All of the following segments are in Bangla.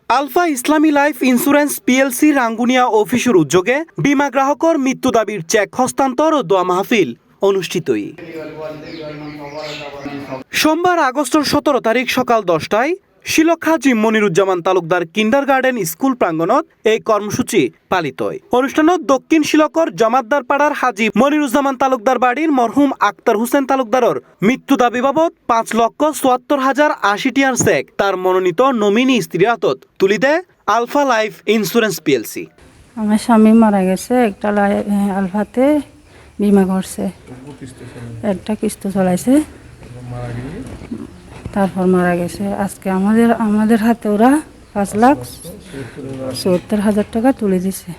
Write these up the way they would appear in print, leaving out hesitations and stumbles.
Alpha Islami Life Insurance PLC Rangunia অফিসের উদ্যোগে বীমা গ্রাহকর মৃত্যু দাবির চেক হস্তান্তর ও দোয়া মাহফিল অনুষ্ঠিতই। সোমবার আগস্টের 17 তারিখ সকাল 10টায় শিলক হাজি মনিরুজ্জামান তালুকদার কিন্ডারগার্টেন স্কুল প্রাঙ্গণত এই কর্মসূচি পালিত হয়। অনুষ্ঠানত দক্ষিণ শিলকর জমাতদার পাড়ার হাজি মনিরুজ্জামান তালুকদার বাড়ির মরহুম আক্তার হোসেন তালুকদারের মৃত্যু দাবি বাবদ 5,74,080 টিয়ার চেক তার মনোনীত নমিনি স্ত্রীর হাতত তুলি দেয় আলফা লাইফ ইন্স্যুরেন্স পিএলসি। আমার স্বামী মারা গেছে, একটা আলফাতে বিমা করছে, একটা কিস্ত চলাইছে, তারপর মারা গেছে। আজকে আমাদের হাতে ওরা 5,74,000 টাকা তুলে দিছে,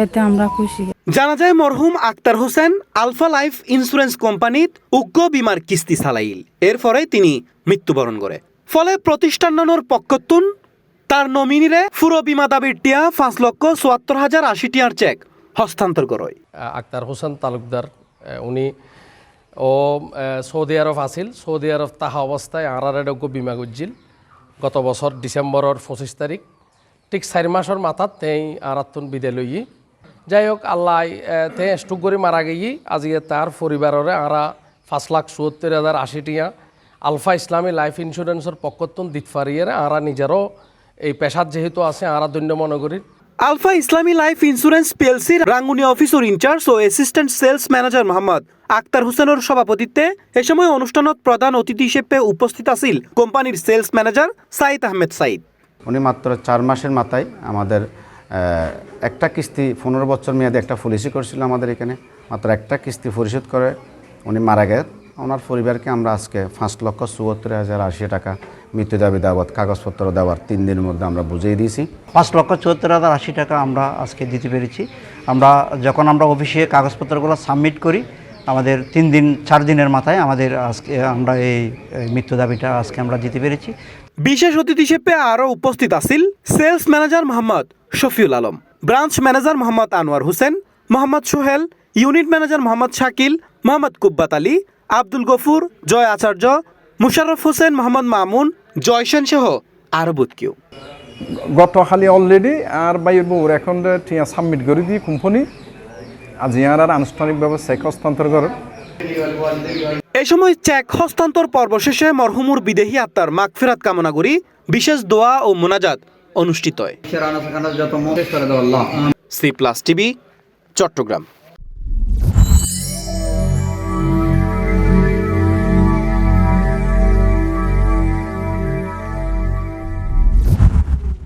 এতে আমরা খুশি। জানা যায় মরহুম Akhtar Hossain Alpha Life Insurance কোম্পানিত উগ্র বিমার কিস্তি চালাইল, এরপরে তিনি মৃত্যুবরণ করে। ফলে প্রতিষ্ঠানের পক্ষতুন তার নমিনিরে পুরো বিমা দাবির টিয়া 5,74,080 টিয়ার চেক হস্তান্তর করে। আক্তার হোসেন তালুকদার উনি সৌদি আরব আছিল, সৌদি আরব তাহা অবস্থায় আরারেডজ্ঞ বিমা করছিল। গত বছর ডিসেম্বরের 25 তারিখ ঠিক 4 মাসের মাথাত তেই আরাতুন বিদে লই। যাই হোক আল্লাহ তে স্টুক করে মারা গিয়ে আজকে তার পরিবারের আরা 5,74,080 টিয়া আলফা ইসলামী লাইফ ইন্স্যুরেন্সের পক্ষতুন দিত পারিয়ে আরা নিজেরও এই পেশাত যেহেতু আছে আরা দৈন্য মনগরীর। Alpha Islami Life Insurance PLC Rangunia অফিসের ইনচার্জ ও assistant sales manager Mohammad Akhtar হোসেনের সভাপতিত্বে এ সময় অনুষ্ঠানত প্রধান অতিথি হিসেবে উপস্থিত আছিল কোম্পানির সেলস ম্যানেজার সাইদ আহমেদ সাইদ। উনি মাত্র 4 মাসের মাথায় আমাদের একটা কিস্তি 15 বছর মেয়াদে একটা পলিসি করছিল আমাদের এখানে, মাত্র একটা কিস্তি পরিশোধ করে উনি মারা গেলেন। ওনার পরিবারকে আমরা আজকে 5,74,080 টাকা মৃত্যু দাবি দাবাত কাগজপত্র দেওয়ার 3 দিনের মধ্যে আমরা বুঝিয়ে দিয়েছি। 5,74,080 টাকা আমরা আজকে দিতে পেরেছি। যখন আমরা অফিসে কাগজপত্রগুলো সাবমিট করি, আমাদের 4 দিনের মাথায় আমাদের আজকে আমরা এই মৃত্যু দাবিটা আজকে আমরা দিতে পেরেছি। বিশেষ অতিথি হিসেবে আরও উপস্থিত আছিল sales manager Mohammad Shafiul Alam, branch manager Mohammad Anwar Hossain, Mohammad Sohel, unit manager Mohammad Shakil, Mohammad Kubbat Ali, Abdul Gafur, Joy Acharya, Musharraf Hossain, Mohammad Mamun, Joysen সহ আরো বহুত কেউ। গতকালি অলরেডি আর বাইর বউর এখন টিয়া সাবমিট করে দিয়ে কোম্পানি আজ আর আনুষ্ঠানিকভাবে চেক হস্তান্তর করে। এ সময় চেক হস্তান্তর পর্ব শেষে মরহুমুর বিদেহী আত্মার মাগফিরাত কামনা করি বিশেষ দোয়া ও মোনাজাত অনুষ্ঠিত হয়। C plus TV, Chittagong.